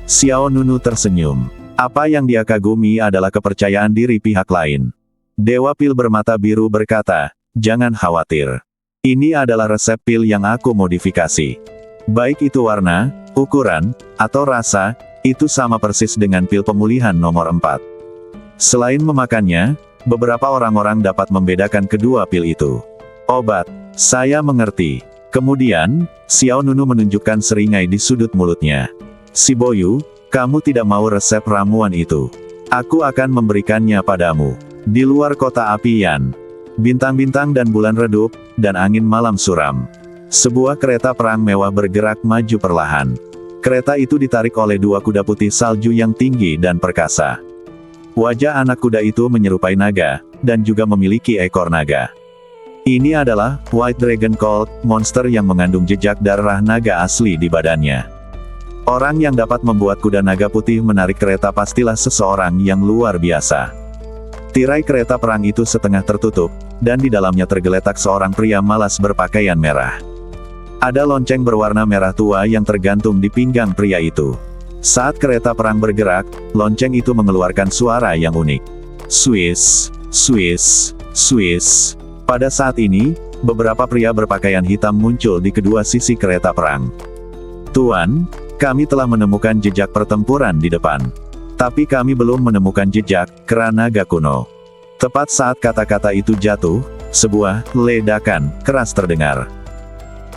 Speaker 1: Xiao Nunu tersenyum. Apa yang dia kagumi adalah kepercayaan diri pihak lain. Dewa Pil bermata biru berkata, jangan khawatir. Ini adalah resep pil yang aku modifikasi. Baik itu warna, ukuran, atau rasa, itu sama persis dengan pil pemulihan nomor 4. Selain memakannya, beberapa orang-orang dapat membedakan kedua pil itu. Obat, saya mengerti. Kemudian, Xiao Nunu menunjukkan seringai di sudut mulutnya. Si Boyu, kamu tidak mau resep ramuan itu. Aku akan memberikannya padamu. Di luar kota api Yan, bintang-bintang dan bulan redup, dan angin malam suram. Sebuah kereta perang mewah bergerak maju perlahan. Kereta itu ditarik oleh dua kuda putih salju yang tinggi dan perkasa. Wajah anak kuda itu menyerupai naga, dan juga memiliki ekor naga. Ini adalah White Dragon Colt, monster yang mengandung jejak darah naga asli di badannya. Orang yang dapat membuat kuda naga putih menarik kereta pastilah seseorang yang luar biasa. Tirai kereta perang itu setengah tertutup, dan di dalamnya tergeletak seorang pria malas berpakaian merah. Ada lonceng berwarna merah tua yang tergantung di pinggang pria itu. Saat kereta perang bergerak, lonceng itu mengeluarkan suara yang unik. Swiss, Swiss, Swiss. Pada saat ini, beberapa pria berpakaian hitam muncul di kedua sisi kereta perang. Tuan, kami telah menemukan jejak pertempuran di depan. Tapi kami belum menemukan jejak kera naga kuno. Tepat saat kata-kata itu jatuh, sebuah ledakan keras terdengar.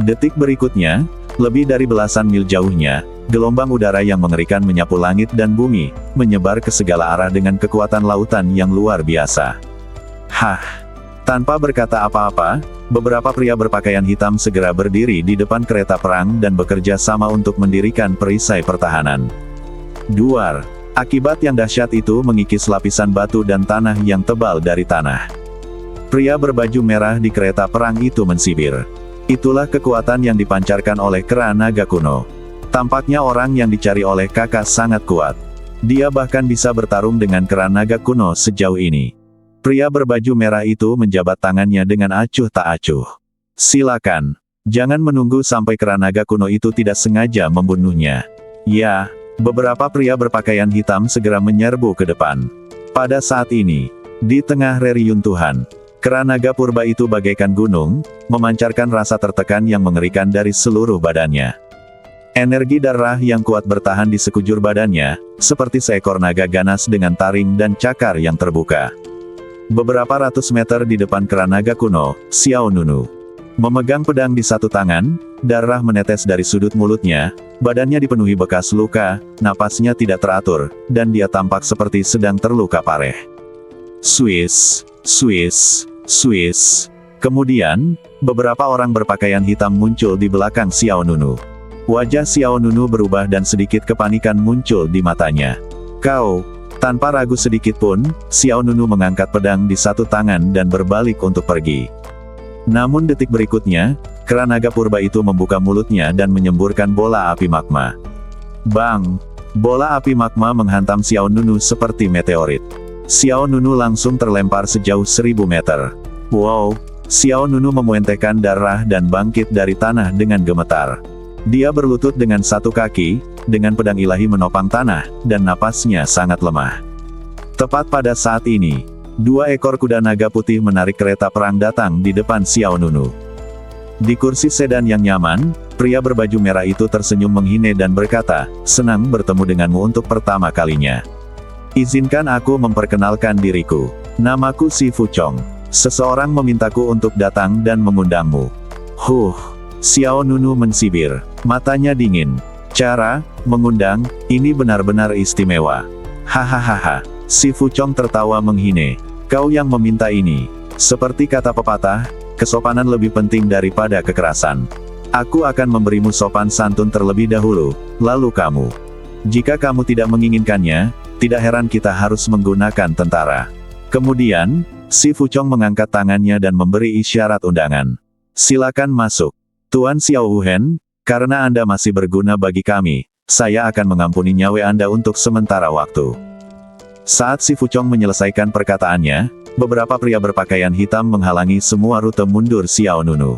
Speaker 1: Detik berikutnya, lebih dari belasan mil jauhnya, gelombang udara yang mengerikan menyapu langit dan bumi, menyebar ke segala arah dengan kekuatan lautan yang luar biasa. Hah! Tanpa berkata apa-apa, beberapa pria berpakaian hitam segera berdiri di depan kereta perang dan bekerja sama untuk mendirikan perisai pertahanan. Duar! Akibat yang dahsyat itu mengikis lapisan batu dan tanah yang tebal dari tanah. Pria berbaju merah di kereta perang itu mensibir. Itulah kekuatan yang dipancarkan oleh kera naga kuno. Tampaknya orang yang dicari oleh kakak sangat kuat. Dia bahkan bisa bertarung dengan kera naga kuno sejauh ini. Pria berbaju merah itu menjabat tangannya dengan acuh tak acuh. Silakan. Jangan menunggu sampai kera naga kuno itu tidak sengaja membunuhnya. Ya, beberapa pria berpakaian hitam segera menyerbu ke depan. Pada saat ini, di tengah reruntuhan, kera naga purba itu bagaikan gunung, memancarkan rasa tertekan yang mengerikan dari seluruh badannya. Energi darah yang kuat bertahan di sekujur badannya, seperti seekor naga ganas dengan taring dan cakar yang terbuka. Beberapa ratus meter di depan kera naga kuno, Xiao Nunu memegang pedang di satu tangan, darah menetes dari sudut mulutnya, badannya dipenuhi bekas luka, napasnya tidak teratur, dan dia tampak seperti sedang terluka parah. Swiss, Swiss, Swiss. Kemudian, beberapa orang berpakaian hitam muncul di belakang Xiao Nunu. Wajah Xiao Nunu berubah dan sedikit kepanikan muncul di matanya. Kau, tanpa ragu sedikit pun, Xiao Nunu mengangkat pedang di satu tangan dan berbalik untuk pergi. Namun detik berikutnya, kera naga purba itu membuka mulutnya dan menyemburkan bola api magma. Bang! Bola api magma menghantam Xiao Nunu seperti meteorit. Xiao Nunu langsung terlempar sejauh 1000 meter. Wow! Xiao Nunu memuentehkan darah dan bangkit dari tanah dengan gemetar. Dia berlutut dengan satu kaki, dengan pedang ilahi menopang tanah, dan napasnya sangat lemah. Tepat pada saat ini, 2 ekor kuda naga putih menarik kereta perang datang di depan Xiao Nunu. Di kursi sedan yang nyaman, pria berbaju merah itu tersenyum menghine dan berkata, "Senang bertemu denganmu untuk pertama kalinya. Izinkan aku memperkenalkan diriku. Namaku Si Fuchong. Seseorang memintaku untuk datang dan mengundangmu." Xiao Nunu mensibir. Matanya dingin. "Cara mengundang, ini benar-benar istimewa." Hahaha. Si Fuchong tertawa menghine. "Kau yang meminta ini. Seperti kata pepatah, kesopanan lebih penting daripada kekerasan. Aku akan memberimu sopan santun terlebih dahulu, lalu kamu. Jika kamu tidak menginginkannya, tidak heran kita harus menggunakan tentara." Kemudian, Si Fuchong mengangkat tangannya dan memberi isyarat undangan. "Silakan masuk. Tuan Xiao Wuhen, karena Anda masih berguna bagi kami, saya akan mengampuni nyawa Anda untuk sementara waktu." Saat Si Fuchong menyelesaikan perkataannya, beberapa pria berpakaian hitam menghalangi semua rute mundur Xiao Nunu.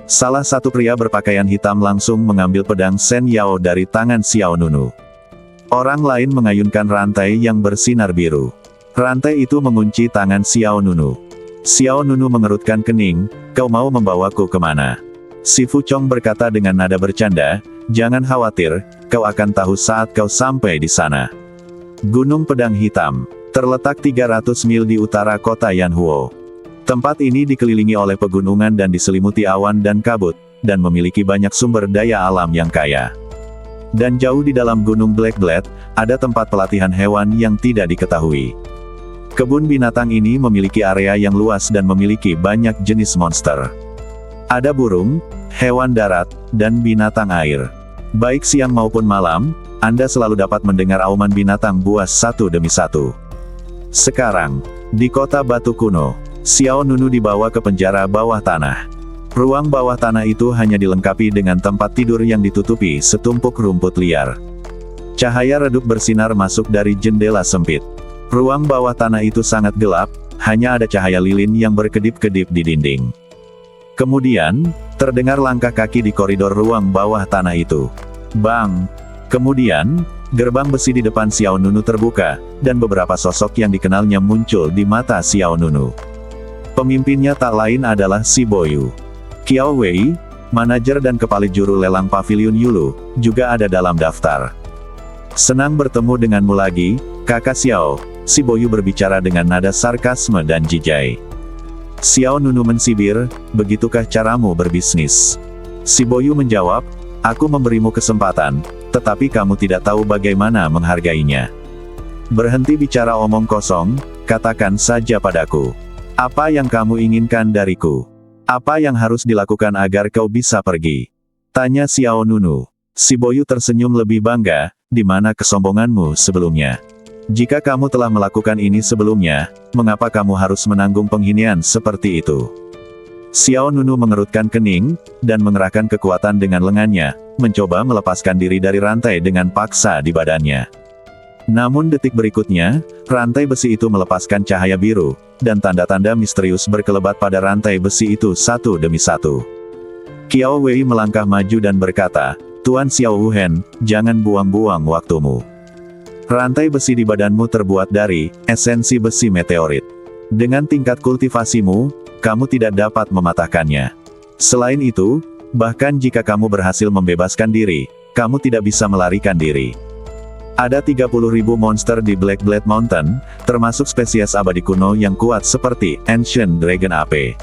Speaker 1: Salah satu pria berpakaian hitam langsung mengambil pedang Shen Yao dari tangan Xiao Nunu. Orang lain mengayunkan rantai yang bersinar biru. Rantai itu mengunci tangan Xiao Nunu. Xiao Nunu mengerutkan kening, "Kau mau membawaku kemana?" Si Fuchong berkata dengan nada bercanda, "Jangan khawatir, kau akan tahu saat kau sampai di sana." Gunung Pedang Hitam, terletak 300 mil di utara kota Yanhuo. Tempat ini dikelilingi oleh pegunungan dan diselimuti awan dan kabut, dan memiliki banyak sumber daya alam yang kaya. Dan jauh di dalam Gunung Blackblade, ada tempat pelatihan hewan yang tidak diketahui. Kebun binatang ini memiliki area yang luas dan memiliki banyak jenis monster. Ada burung, hewan darat, dan binatang air. Baik siang maupun malam, Anda selalu dapat mendengar auman binatang buas satu demi satu. Sekarang, di kota Batu Kuno, Xiao Nunu dibawa ke penjara bawah tanah. Ruang bawah tanah itu hanya dilengkapi dengan tempat tidur yang ditutupi setumpuk rumput liar. Cahaya redup bersinar masuk dari jendela sempit. Ruang bawah tanah itu sangat gelap, hanya ada cahaya lilin yang berkedip-kedip di dinding. Kemudian, terdengar langkah kaki di koridor ruang bawah tanah itu. Bang! Kemudian, gerbang besi di depan Xiao Nunu terbuka, dan beberapa sosok yang dikenalnya muncul di mata Xiao Nunu. Pemimpinnya tak lain adalah Si Boyu. Qiao Wei, manajer dan kepala juru lelang Pavilion Yulu, juga ada dalam daftar. "Senang bertemu denganmu lagi, Kakak Xiao," Si Boyu berbicara dengan nada sarkasme dan jijai. Xiao Nunu mensibir, "Begitukah caramu berbisnis?" Si Boyu menjawab, "Aku memberimu kesempatan, tetapi kamu tidak tahu bagaimana menghargainya. Berhenti bicara omong kosong, katakan saja padaku. Apa yang kamu inginkan dariku? Apa yang harus dilakukan agar kau bisa pergi?" Tanya Xiao Nunu. Si Boyu tersenyum lebih bangga, "Di mana kesombonganmu sebelumnya? Jika kamu telah melakukan ini sebelumnya, mengapa kamu harus menanggung penghinaan seperti itu?" Xiao Nunu mengerutkan kening, dan mengerahkan kekuatan dengan lengannya, mencoba melepaskan diri dari rantai dengan paksa di badannya. Namun detik berikutnya, rantai besi itu melepaskan cahaya biru, dan tanda-tanda misterius berkelebat pada rantai besi itu satu demi satu. Qiao Wei melangkah maju dan berkata, "Tuan Xiao Wuhen, jangan buang-buang waktumu. Rantai besi di badanmu terbuat dari esensi besi meteorit. Dengan tingkat kultivasimu, kamu tidak dapat mematahkannya. Selain itu, bahkan jika kamu berhasil membebaskan diri, kamu tidak bisa melarikan diri. Ada 30.000 monster di Blackblade Mountain, termasuk spesies abadi kuno yang kuat seperti Ancient Dragon Ape.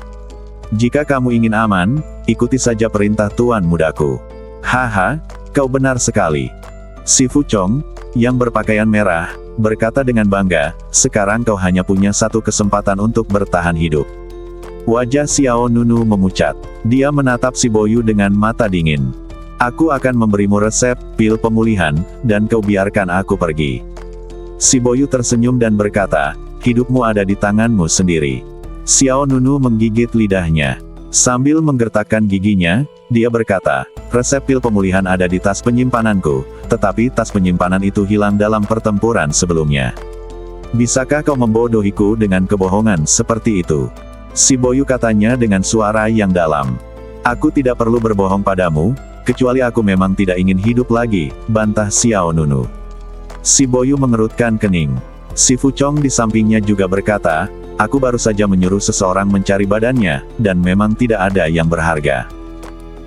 Speaker 1: Jika kamu ingin aman, ikuti saja perintah tuan mudaku." "Haha, kau benar sekali." Si Fuchong, yang berpakaian merah, berkata dengan bangga, "Sekarang kau hanya punya satu kesempatan untuk bertahan hidup. Wajah Xiao Nunu memucat. Dia menatap si Boyu dengan mata dingin. Aku akan memberimu resep pil pemulihan, dan kau biarkan aku pergi. Si Boyu tersenyum dan berkata, hidupmu ada di tanganmu sendiri. Xiao Nunu menggigit lidahnya. Sambil menggertakkan giginya, dia berkata, resep pil pemulihan ada di tas penyimpananku, tetapi tas penyimpanan itu hilang dalam pertempuran sebelumnya. Bisakah kau membodohiku dengan kebohongan seperti itu? Si Boyu katanya dengan suara yang dalam. Aku tidak perlu berbohong padamu, kecuali aku memang tidak ingin hidup lagi, bantah Xiao Nunu. Si Boyu mengerutkan kening. Si Fuchong di sampingnya juga berkata, aku baru saja menyuruh seseorang mencari badannya, dan memang tidak ada yang berharga.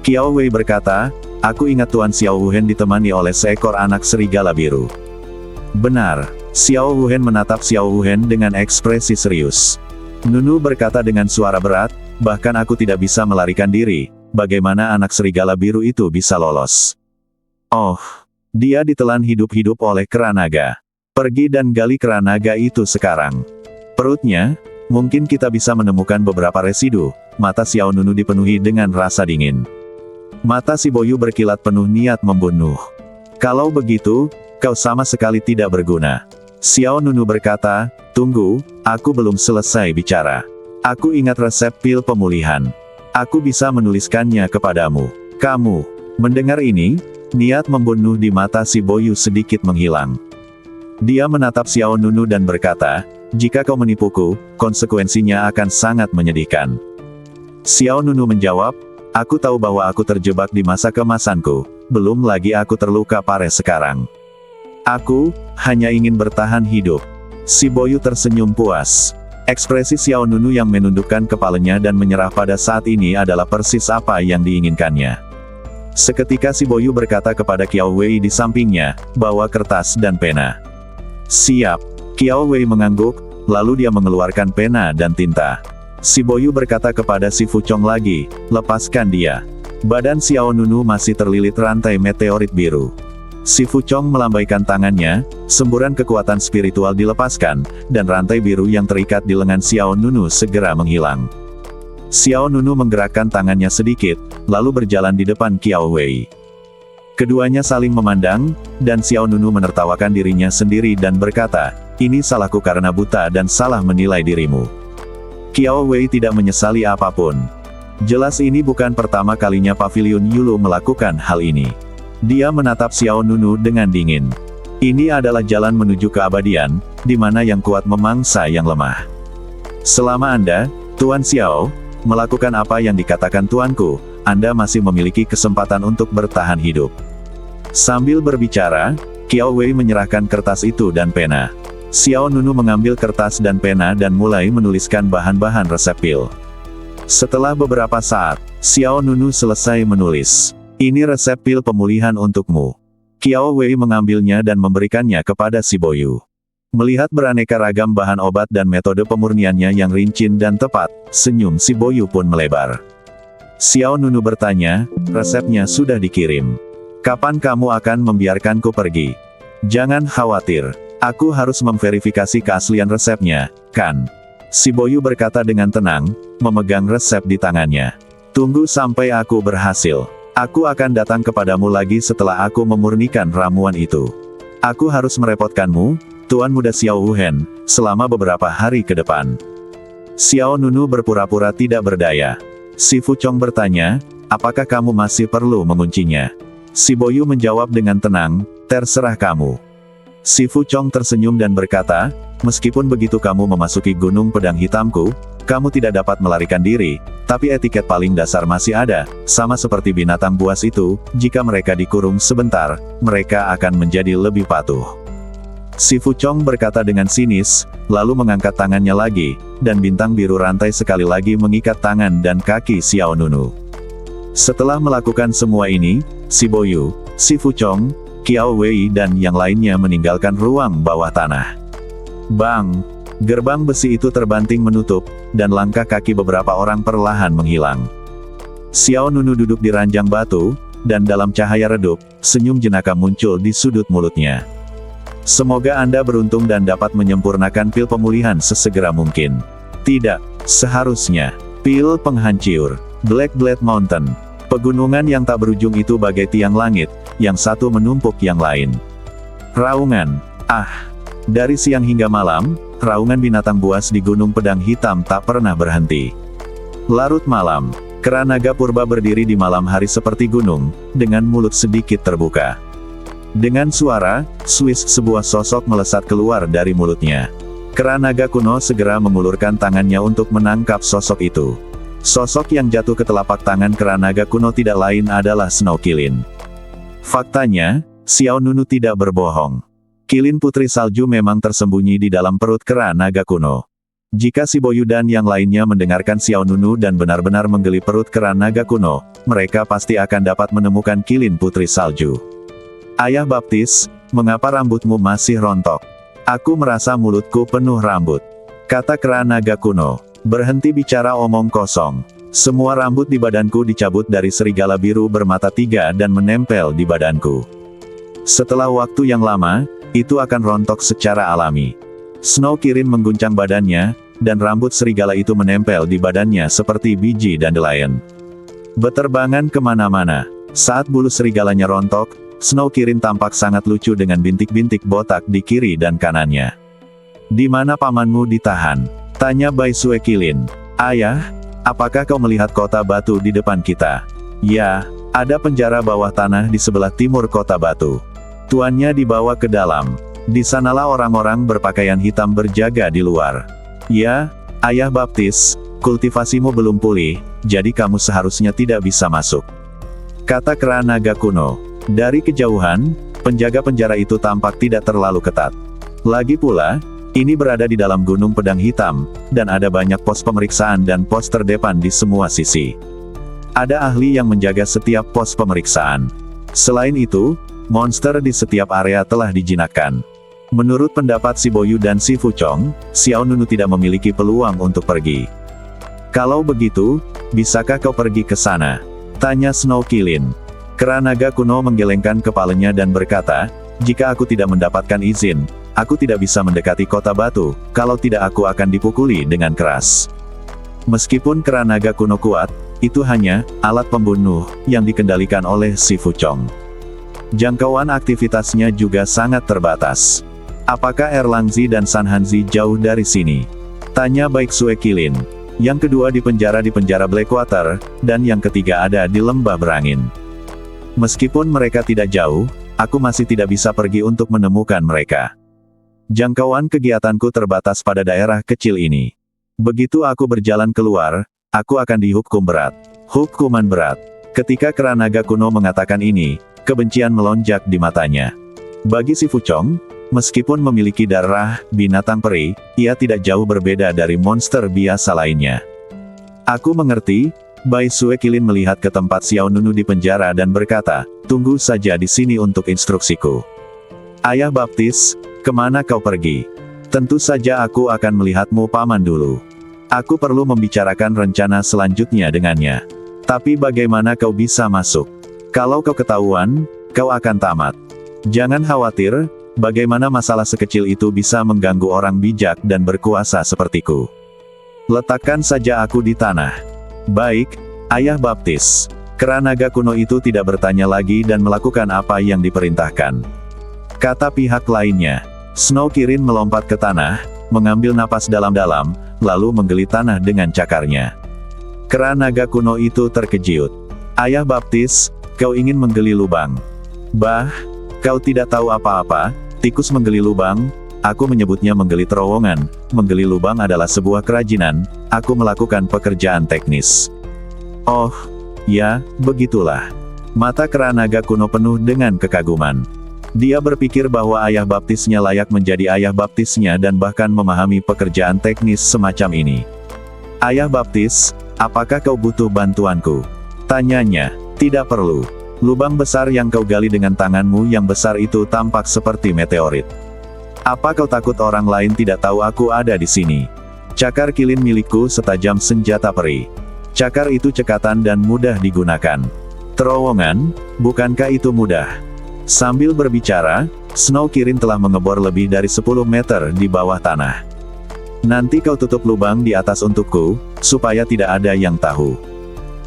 Speaker 1: Qiao Wei berkata, aku ingat Tuan Xiao Wuhen ditemani oleh seekor anak serigala biru. Benar, Xiao Wuhen menatap Xiao Wuhen dengan ekspresi serius. Nunu berkata dengan suara berat, bahkan aku tidak bisa melarikan diri, bagaimana anak serigala biru itu bisa lolos? Oh, dia ditelan hidup-hidup oleh kera naga. Pergi dan gali kera naga itu sekarang. Perutnya, mungkin kita bisa menemukan beberapa residu. Mata Xiao Nunu dipenuhi dengan rasa dingin. Mata si Boyu berkilat penuh niat membunuh. Kalau begitu, kau sama sekali tidak berguna. Xiao Nunu berkata, tunggu, aku belum selesai bicara. Aku ingat resep pil pemulihan. Aku bisa menuliskannya kepadamu. Kamu. Mendengar ini, niat membunuh di mata si Boyu sedikit menghilang. Dia menatap Xiao Nunu dan berkata, jika kau menipuku, konsekuensinya akan sangat menyedihkan. Xiao Nunu menjawab, aku tahu bahwa aku terjebak di masa kemasanku, belum lagi aku terluka parah sekarang. Aku hanya ingin bertahan hidup. Si Boyu tersenyum puas. Ekspresi Xiao Nunu yang menundukkan kepalanya dan menyerah pada saat ini adalah persis apa yang diinginkannya. Seketika si Boyu berkata kepada Qiao Wei di sampingnya, bawa kertas dan pena. Siap. Qiao Wei mengangguk, lalu dia mengeluarkan pena dan tinta. Si Boyu berkata kepada si Fuchong lagi, lepaskan dia. Badan Xiao Nunu masih terlilit rantai meteorit biru. Si Fuchong melambaikan tangannya, semburan kekuatan spiritual dilepaskan, dan rantai biru yang terikat di lengan Xiao Nunu segera menghilang. Xiao Nunu menggerakkan tangannya sedikit, lalu berjalan di depan Qiao Wei. Keduanya saling memandang, dan Xiao Nunu menertawakan dirinya sendiri dan berkata, ini salahku karena buta dan salah menilai dirimu. Qiao Wei tidak menyesali apapun. Jelas ini bukan pertama kalinya Pavilion Yulu melakukan hal ini. Dia menatap Xiao Nunu dengan dingin. Ini adalah jalan menuju keabadian, di mana yang kuat memangsa yang lemah. Selama Anda, Tuan Xiao, melakukan apa yang dikatakan tuanku, Anda masih memiliki kesempatan untuk bertahan hidup. Sambil berbicara, Qiao Wei menyerahkan kertas itu dan pena. Xiao Nunu mengambil kertas dan pena dan mulai menuliskan bahan-bahan resep pil. Setelah beberapa saat, Xiao Nunu selesai menulis. Ini resep pil pemulihan untukmu. Qiao Wei mengambilnya dan memberikannya kepada si Boyu. Melihat beraneka ragam bahan obat dan metode pemurniannya yang rinci dan tepat, senyum si Boyu pun melebar. Xiao Nunu bertanya, resepnya sudah dikirim. Kapan kamu akan membiarkanku pergi? Jangan khawatir, aku harus memverifikasi keaslian resepnya, kan? Si Boyu berkata dengan tenang, memegang resep di tangannya. Tunggu sampai aku berhasil. Aku akan datang kepadamu lagi setelah aku memurnikan ramuan itu. Aku harus merepotkanmu, Tuan Muda Xiao Wuhen, selama beberapa hari ke depan. Xiao Nunu berpura-pura tidak berdaya. Si Fuchong bertanya, apakah kamu masih perlu menguncinya? Si Boyu menjawab dengan tenang, terserah kamu. Si Fuchong tersenyum dan berkata, meskipun begitu kamu memasuki Gunung Pedang Hitamku, kamu tidak dapat melarikan diri, tapi etiket paling dasar masih ada, sama seperti binatang buas itu, jika mereka dikurung sebentar, mereka akan menjadi lebih patuh. Si Fuchong berkata dengan sinis, lalu mengangkat tangannya lagi, dan bintang biru rantai sekali lagi mengikat tangan dan kaki Xiao Nunu. Setelah melakukan semua ini, si Boyu, si Fuchong, Qiao Wei dan yang lainnya meninggalkan ruang bawah tanah. Bang! Gerbang besi itu terbanting menutup, dan langkah kaki beberapa orang perlahan menghilang. Xiao Nunu duduk di ranjang batu, dan dalam cahaya redup, senyum jenaka muncul di sudut mulutnya. Semoga Anda beruntung dan dapat menyempurnakan pil pemulihan sesegera mungkin. Tidak, seharusnya. Pil penghancur. Black Blade Mountain. Pegunungan yang tak berujung itu bagai tiang langit, yang satu menumpuk yang lain. Raungan. Dari siang hingga malam, raungan binatang buas di Gunung Pedang Hitam tak pernah berhenti. Larut malam. Kera naga purba berdiri di malam hari seperti gunung, dengan mulut sedikit terbuka. Dengan suara, Swiss sebuah sosok melesat keluar dari mulutnya. Kera naga kuno segera mengulurkan tangannya untuk menangkap sosok itu. Sosok yang jatuh ke telapak tangan kera naga kuno tidak lain adalah Snow Qilin. Faktanya, Xiao Nunu tidak berbohong. Qilin Putri Salju memang tersembunyi di dalam perut kera naga kuno. Jika si Boyu dan yang lainnya mendengarkan Xiao Nunu dan benar-benar menggeli perut kera naga kuno, mereka pasti akan dapat menemukan Qilin Putri Salju. Ayah Baptis, mengapa rambutmu masih rontok? Aku merasa mulutku penuh rambut. Kata kera naga kuno. Berhenti bicara omong kosong. Semua rambut di badanku dicabut dari serigala biru bermata tiga dan menempel di badanku. Setelah waktu yang lama, itu akan rontok secara alami. Snow Qilin mengguncang badannya, dan rambut serigala itu menempel di badannya seperti biji dandelion. Beterbangan kemana-mana. Saat bulu serigalanya rontok, Snow Qilin tampak sangat lucu dengan bintik-bintik botak di kiri dan kanannya. Di mana pamanmu ditahan? Tanya Bai Sue Qilin. Ayah, apakah kau melihat kota batu di depan kita? Ya, ada penjara bawah tanah di sebelah timur kota batu. Tuannya dibawa ke dalam. Di sanalah orang-orang berpakaian hitam berjaga di luar. Ya, Ayah Baptis, kultivasimu belum pulih, jadi kamu seharusnya tidak bisa masuk. Kata kera naga kuno. Dari kejauhan, penjaga penjara itu tampak tidak terlalu ketat. Lagi pula, ini berada di dalam Gunung Pedang Hitam, dan ada banyak pos pemeriksaan dan pos terdepan di semua sisi. Ada ahli yang menjaga setiap pos pemeriksaan. Selain itu, monster di setiap area telah dijinakkan. Menurut pendapat si Boyu dan si Fuchong, Xiao Nunu tidak memiliki peluang untuk pergi. Kalau begitu, bisakah kau pergi ke sana? Tanya Snow Qilin. Kera naga kuno menggelengkan kepalanya dan berkata, jika aku tidak mendapatkan izin, aku tidak bisa mendekati kota batu, kalau tidak aku akan dipukuli dengan keras. Meskipun kera naga kuno kuat, itu hanya alat pembunuh yang dikendalikan oleh si Fuchong. Jangkauan aktivitasnya juga sangat terbatas. Apakah Erlangzi dan San Hanzi jauh dari sini? Tanya Bai Sue Qilin. Yang kedua di penjara Blackwater, dan yang ketiga ada di lembah berangin. Meskipun mereka tidak jauh, aku masih tidak bisa pergi untuk menemukan mereka. Jangkauan kegiatanku terbatas pada daerah kecil ini. Begitu aku berjalan keluar, aku akan dihukum berat. Hukuman berat. Ketika kera naga kuno mengatakan ini, kebencian melonjak di matanya. Bagi si Fuchong, meskipun memiliki darah binatang peri, ia tidak jauh berbeda dari monster biasa lainnya. Aku mengerti. Bai Sue Qilin melihat ke tempat Xiao Nunu di penjara dan berkata, tunggu saja di sini untuk instruksiku. Ayah Baptis, kemana kau pergi? Tentu saja aku akan melihatmu paman dulu. Aku perlu membicarakan rencana selanjutnya dengannya. Tapi bagaimana kau bisa masuk? Kalau kau ketahuan, kau akan tamat. Jangan khawatir, bagaimana masalah sekecil itu bisa mengganggu orang bijak dan berkuasa sepertiku. Letakkan saja aku di tanah. Baik, Ayah Baptis. Kera naga kuno itu tidak bertanya lagi dan melakukan apa yang diperintahkan. Kata pihak lainnya. Snow Qilin melompat ke tanah, mengambil napas dalam-dalam, lalu menggeli tanah dengan cakarnya. Kera naga kuno itu terkejut. Ayah Baptis, kau ingin menggeli lubang? Bah, kau tidak tahu apa-apa, tikus menggeli lubang. Aku menyebutnya menggeli terowongan. Menggeli lubang adalah sebuah kerajinan. Aku melakukan pekerjaan teknis. Oh, ya, begitulah. Mata kera naga kuno penuh dengan kekaguman. Dia berpikir bahwa ayah baptisnya layak menjadi ayah baptisnya dan bahkan memahami pekerjaan teknis semacam ini. Ayah Baptis, apakah kau butuh bantuanku? Tanyanya. Tidak perlu. Lubang besar yang kau gali dengan tanganmu yang besar itu tampak seperti meteorit. Apa kau takut orang lain tidak tahu aku ada di sini? Cakar Qilin milikku setajam senjata peri. Cakar itu cekatan dan mudah digunakan. Terowongan, bukankah itu mudah? Sambil berbicara, Snow Qilin telah mengebor lebih dari 10 meter di bawah tanah. Nanti kau tutup lubang di atas untukku, supaya tidak ada yang tahu.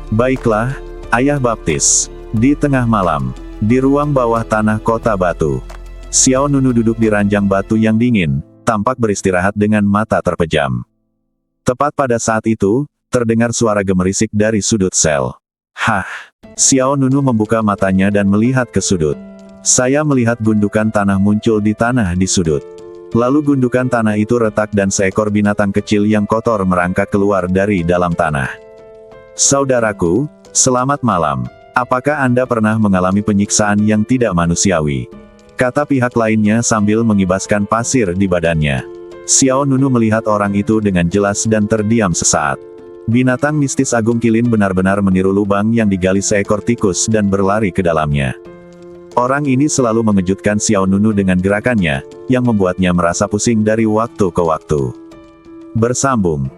Speaker 1: Baiklah, Ayah Baptis. Di tengah malam, di ruang bawah tanah kota batu, Xiao Nunu duduk di ranjang batu yang dingin, tampak beristirahat dengan mata terpejam. Tepat pada saat itu, terdengar suara gemerisik dari sudut sel. Hah! Xiao Nunu membuka matanya dan melihat ke sudut. Saya melihat gundukan tanah muncul di tanah di sudut. Lalu gundukan tanah itu retak dan seekor binatang kecil yang kotor merangkak keluar dari dalam tanah. Saudaraku, selamat malam. Apakah Anda pernah mengalami penyiksaan yang tidak manusiawi? Kata pihak lainnya sambil mengibaskan pasir di badannya. Xiao Nunu melihat orang itu dengan jelas dan terdiam sesaat. Binatang mistis Agung Kilin benar-benar meniru lubang yang digali seekor tikus dan berlari ke dalamnya. Orang ini selalu mengejutkan Xiao Nunu dengan gerakannya, yang membuatnya merasa pusing dari waktu ke waktu. Bersambung.